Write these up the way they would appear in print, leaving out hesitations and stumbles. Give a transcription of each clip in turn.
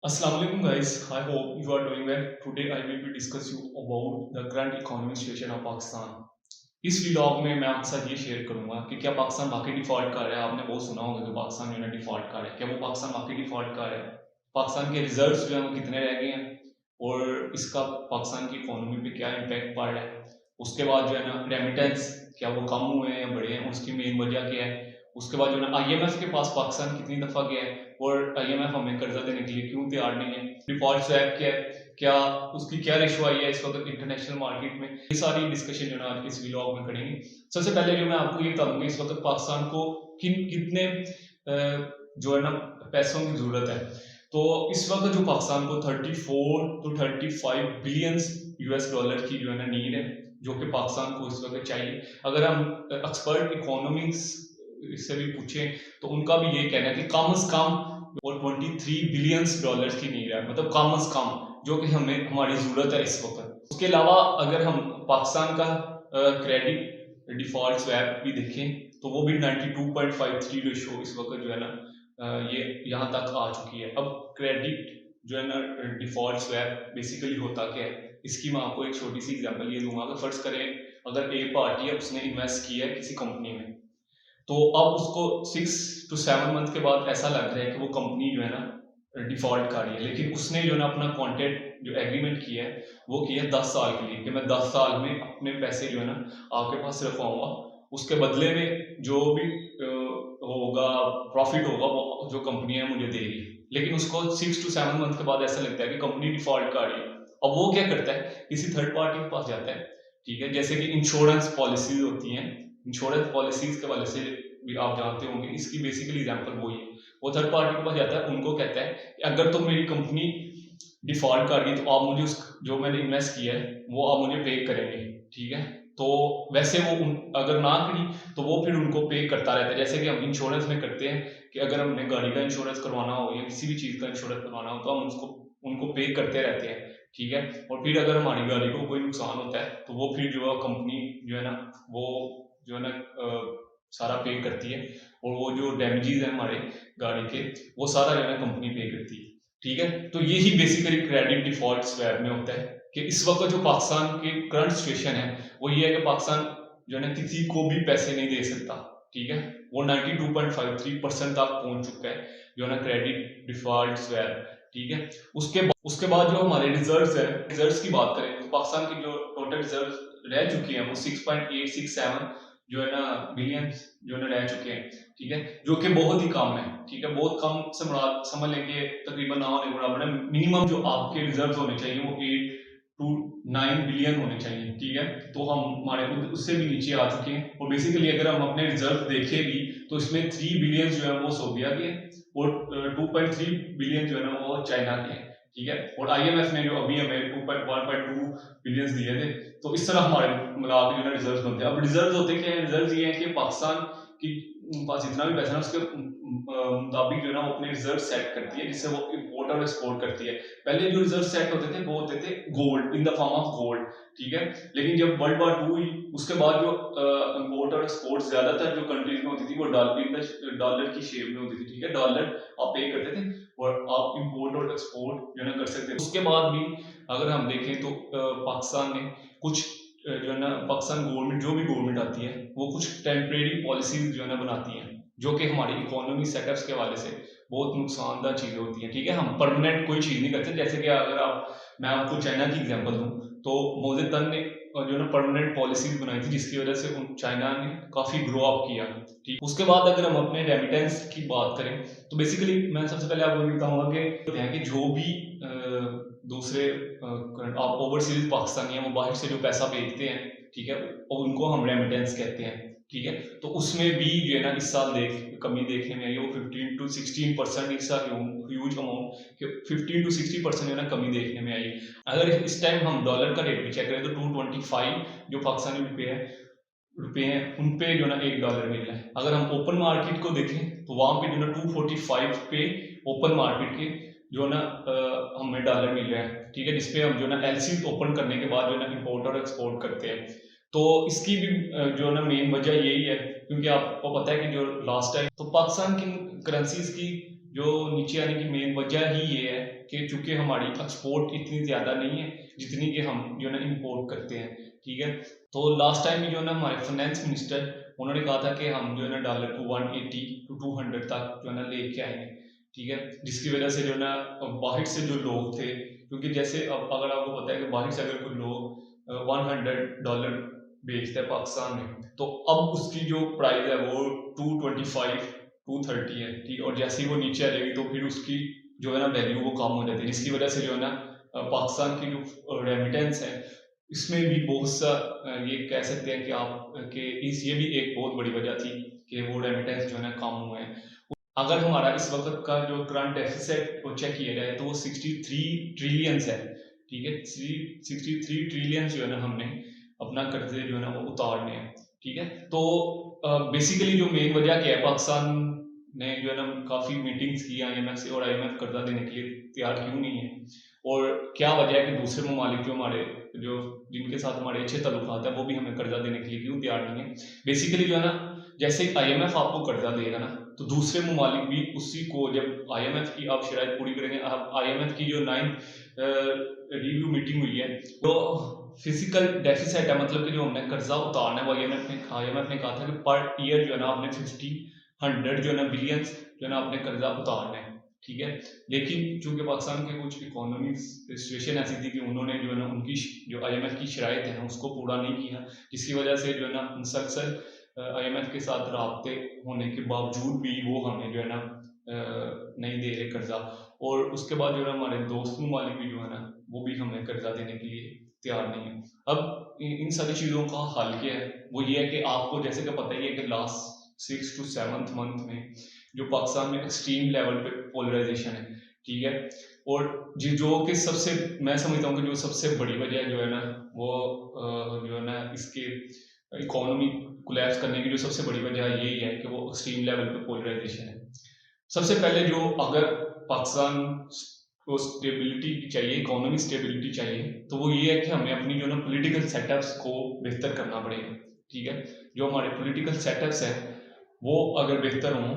Assalamu alaikum guys. I hope you are doing well. Today I will be discuss you about the current economic situation of Pakistan. इस vlog में मैं आपके साथ ये share करूंगा कि क्या पाकिस्तान वाकई डिफॉल्ट कर रहा है। आपने बहुत सुना होगा कि पाकिस्तान जो है डिफॉल्ट कर रहा है। क्या वो पाकिस्तान वाकई डिफॉल्ट कर रहा है? पाकिस्तान के रिजर्व्स जो है वो कितने रह गए हैं और इसका पाकिस्तान की इकोनॉमी पे क्या इम्पैक्ट पड़ रहा है। उसके बाद जो है ना रेमिटेंस क्या वो कम हुए हैं या बढ़े हैं, उसकी मेन वजह क्या है। उसके बाद जो है ना IMF के पास पाकिस्तान कितनी दफा गया है और IMF हमें कर्जा देने के लिए क्यों तैयार नहीं है। डिफॉल्ट स्वैप क्या है, क्या उसकी क्या रेशो आई है इस वक्त इंटरनेशनल मार्केट में। ये सारी डिस्कशन जो है ना आज इस व्लॉग में करेंगे। सबसे पहले जो मैं आपको ये बताऊंगा इस वक्त पाकिस्तान को कितने जो है ना पैसों की जरूरत है। तो इस वक्त जो पाकिस्तान को 34 टू 35 बिलियन US डॉलर की जो है ना नीड है, जो कि पाकिस्तान को इस वक्त चाहिए। अगर हम एक्सपर्ट इकोनॉमिक्स से भी पूछें तो उनका भी ये कहना है कि कम से कम और 23 बिलियन डॉलर की नीड है, मतलब कम से कम, जो कि हमें हमारी जरूरत है इस वक्त। उसके अलावा अगर हम पाकिस्तान का क्रेडिट डिफॉल्ट स्वैप भी देखें तो वो भी 92.53 रेशो इस वक्त जो है ना ये यहाँ तक आ चुकी है। अब क्रेडिट जो है ना डिफॉल्ट स्वैप बेसिकली होता क्या है, इसकी मैं आपको एक छोटी सी एग्जांपल ये दूंगा। अगर फर्ज करें अगर एक पार्टी है उसने इन्वेस्ट किया है किसी कंपनी में, तो अब उसको 6 to 7 मंथ के बाद ऐसा लग रहा है कि वो कंपनी जो है ना डिफॉल्ट कर रही है, लेकिन उसने जो है ना अपना कॉन्ट्रैक्ट जो एग्रीमेंट किया है वो किया है 10 साल के लिए कि मैं 10 साल में अपने पैसे जो है ना आपके पास रखवाऊंगा, उसके बदले में जो भी होगा प्रॉफिट होगा वो जो कंपनी है मुझे दे रही है। लेकिन उसको 6 to 7 मंथ के बाद ऐसा लगता है कि कंपनी डिफॉल्ट कर रही है। अब वो क्या करता है, किसी थर्ड पार्टी के पास जाता है, ठीक है, जैसे कि इंश्योरेंस पॉलिसीज होती हैं। इंश्योरेंस पॉलिसीज के वाले से भी आप जानते होंगे, इसकी बेसिकली एग्जांपल वही है। वो थर्ड पार्टी के पास जाता है, उनको कहता है कि अगर तो मेरी कंपनी डिफॉल्ट कर गई तो आप मुझे उस जो मैंने इन्वेस्ट किया है वो आप मुझे पे करेंगे, ठीक है। तो वैसे वो अगर ना करी तो वो फिर उनको पे करता रहता है, जैसे कि हम इंश्योरेंस में करते हैं कि अगर हमने गाड़ी का इंश्योरेंस करवाना हो या किसी भी चीज़ का इंश्योरेंस करवाना हो तो हम उसको उनको पे करते रहते हैं, ठीक है। और फिर अगर हमारी गाड़ी को कोई नुकसान होता है तो वो फिर जो है कंपनी जो है ना वो जो है ना सारा पे करती है, और वो जो डैमेजेस है हमारे गाड़ी के वो सारा जो है ना कंपनी पे करती है, ठीक है। तो यही बेसिकली क्रेडिट डिफॉल्ट स्वैप में होता है कि इस वक्त जो पाकिस्तान की करंट सिचुएशन है वो ये है कि पाकिस्तान जो है ना किसी को भी पैसे नहीं दे सकता, ठीक है। वो 92.53% तक पहुंच चुका है जो है ना क्रेडिट डिफॉल्ट स्वैप, ठीक है। उसके बाद जो हमारे रिजर्व्स है, रिजर्व्स की बात करें तो पाकिस्तान की जो टोटल रिजर्व रह चुकी है वो 6.867 जो है ना बिलियन जो है ना रह चुके हैं, ठीक है, जो कि बहुत ही कम है, ठीक है। बहुत कम से समझ लेंगे तकरीबन ना होने के बराबर है। मिनिमम जो आपके रिजर्व होने चाहिए वो 8 to 9 बिलियन होने चाहिए, ठीक है। तो हम हमारे उससे भी नीचे आ चुके हैं। और बेसिकली अगर हम अपने रिजर्व देखें भी तो इसमें 3 बिलियन जो है वो सोबिया के और 2.3 बिलियन जो है ना वो चाइना के हैं, ठीक है। और IMF ने जो अभी हमें 1.2 बिलियन दिए थे। तो इस तरह हमारे मिला के जो है रिजर्व बनते हैं। अब रिजर्व होते क्या है, रिजर्व ये है कि पाकिस्तान की पास जितना भी पैसा है उसके मुताबिक जो है ना वो अपने रिजर्व सेट करती है, जिससे वो इम्पोर्ट और एक्सपोर्ट करती है। पहले जो रिजर्व सेट होते थे वो होते थे gold, in the form of gold, ठीक है। लेकिन जब वर्ल्ड वॉर 2 हुई उसके बाद जो इम्पोर्ट और एक्सपोर्ट ज्यादातर जो कंट्रीज में होती थी वो डॉलर की शेप में होती थी, ठीक है। डॉलर आप पे करते थे और आप इम्पोर्ट और एक्सपोर्ट जो है ना कर सकते थे। उसके बाद भी अगर हम देखें तो पाकिस्तान ने कुछ जो है ना पाकिस्तान गवर्नमेंट जो भी गवर्नमेंट आती है वो कुछ टेम्परेरी पॉलिसीज जो है ना बनाती है, जो कि हमारी इकोनॉमी सेटअप्स के हवाले से बहुत नुकसानदार चीजें होती हैं, ठीक है। हम परमानेंट कोई चीज नहीं करते। जैसे कि अगर मैं आपको चाइना की एग्जांपल दूं तो मोदी तन ने जो है ना परमानेंट पॉलिसीज बनाई थी जिसकी वजह से चाइना ने काफी ग्रो अप किया, ठीक। उसके बाद अगर हम अपने रेमिटेंस की बात करें तो बेसिकली मैं सबसे पहले आपको ये बताऊंगा कि जो भी दूसरे ओवरसीज पाकिस्तानी है वो बाहर से जो पैसा भेजते हैं, ठीक है, और उनको हम रेमिटेंस कहते हैं, ठीक है। तो उसमें भी जो है ना इस साल कमी देखने में आई है। वो 15 to 16% इस साल ह्यूज अमाउंट 15 to 60% जो है ना कमी देखने में आई। अगर इस टाइम हम डॉलर का रेट भी चेक करें तो 225 जो पाकिस्तानी रुपए हैं उन पे जो है ना $1 मिल रहा है। अगर हम ओपन मार्केट को देखें तो वहां पे जो है ना 245 पे ओपन मार्केट के जो है ना हमें डॉलर मिल रहा है, ठीक है, जिसपे हम जो है ना LC ओपन करने के बाद जो है ना इम्पोर्ट और एक्सपोर्ट करते हैं। तो इसकी भी जो है ना मेन वजह यही है, क्योंकि आपको पता है कि जो लास्ट टाइम तो पाकिस्तान की करेंसीज की जो नीचे आने की मेन वजह ही ये है कि चूँकि हमारी एक्सपोर्ट इतनी ज़्यादा नहीं है जितनी कि हम जो है ना इम्पोर्ट करते हैं, ठीक है। तो लास्ट टाइम भी जो है ना हमारे फाइनेंस मिनिस्टर उन्होंने कहा था कि हम जो है ना डॉलर को 180 टू 200 तक जो है ना लेके आएंगे, ठीक है। जिसकी वजह से जो है ना बाहर से जो लोग थे, क्योंकि जैसे अब अगर आपको पता है कि बाहर से अगर कोई लोग $100 बेचता है पाकिस्तान में, तो अब उसकी जो प्राइस है वो 225 230 है, ठीक है। और जैसे ही वो नीचे आ जाएगी तो फिर उसकी जो है ना वैल्यू वो कम हो जाती है, जिसकी वजह से जो है ना पाकिस्तान की जो रेमिटेंस है इसमें भी बहुत सा ये कह सकते हैं कि आप कि इस ये भी एक बहुत बड़ी वजह थी कि वो रेमिटेंस जो है ना कम हुए हैं। अगर हमारा इस वक्त का जो करंट डेफिसिट को चेक किया जाए तो वो 63 ट्रिलियंस है, ठीक है। 63 ट्रिलियंस जो है ना हमने अपना कर्जे जो है ना वो उतारने हैं, ठीक है। तो बेसिकली जो मेन वजह क्या है, पाकिस्तान ने जो है ना काफ़ी मीटिंग्स की IMF से, और IMF कर्जा देने के लिए तैयार क्यों नहीं है, और क्या वजह है कि दूसरे ममालिक जो हमारे जो जिनके साथ हमारे अच्छे ताल्लुकात है वो भी हमें कर्जा देने के लिए क्यों तैयार नहीं है। बेसिकली जो है ना, जैसे IMF आपको कर्जा देगा ना, तो दूसरे ममालिक भी उसी को, जब IMF की आप शराइत पूरी करेंगे, अब IMF की जो 9th रिव्यू मीटिंग हुई है, तो फिजिकल डेफिसिट है, मतलब कि जो हमने कर्जा उतारना है वो IMF ने कहा था कि पर ईयर जो है ना आपने 100 जो है ना बिलियंस जो है ना आपने कर्जा उतारना है, ठीक है। लेकिन चूंकि पाकिस्तान के कुछ इकोनॉमिक सिचुएशन ऐसी थी कि उन्होंने जो है ना उनकी जो IMF की शराइत है उसको पूरा नहीं किया, जिसकी वजह से जो है ना मुसलसल IMF के साथ राब्ते होने के बावजूद भी वो हमें जो है ना नहीं दे रहे कर्जा, और उसके बाद जो है हमारे दोस्त ममालिक भी जो है ना वो भी हमें कर्जा देने के लिए तैयार नहीं है। अब इन सारी चीज़ों का हल क्या है, वो ये है कि आपको जैसे कि पता ही है कि लास्ट 6 to 7th मंथ में जो पाकिस्तान में एक्सट्रीम लेवल पे पोलराइजेशन है, ठीक है। और जो कि सबसे, मैं समझता हूँ कि जो सबसे बड़ी वजह जो है ना वो जो है ना इसके इकोनॉमी कोलैप्स करने की जो सबसे बड़ी वजह यही है कि वो एक्सट्रीम लेवल पे पोलराइजेशन है। सबसे पहले जो, अगर पाकिस्तान को स्टेबिलिटी चाहिए, इकोनॉमी स्टेबिलिटी चाहिए, तो वो ये है कि हमें अपनी जो ना पॉलिटिकल सेटअप्स को बेहतर करना पड़ेगा, ठीक है। जो हमारे पॉलिटिकल सेटअप्स हैं वो अगर बेहतर हों,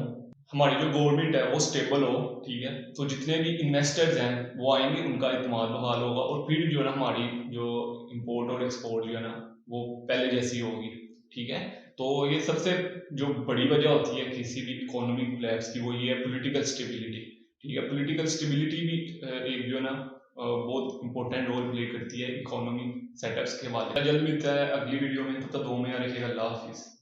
हमारी जो गवर्नमेंट है वो स्टेबल हो, ठीक है, तो जितने भी इन्वेस्टर्स हैं वो आएंगे, उनका इत्मीनान बहाल होगा, और फिर जो है ना हमारी जो इंपोर्ट और एक्सपोर्ट जो है ना वो पहले जैसी होगी, ठीक है। तो ये सबसे जो बड़ी वजह होती है किसी भी इकोनॉमिक कोलैप्स की, वो ये है पॉलिटिकल स्टेबिलिटी, ठीक है। पॉलिटिकल स्टेबिलिटी भी एक जो है ना बहुत इंपॉर्टेंट रोल प्ले करती है इकोनॉमिक सेटअप्स के हवाले। जल्द मिलता है अगली वीडियो में, तब तक दो में रखिएगा। अल्लाह हाफिज़।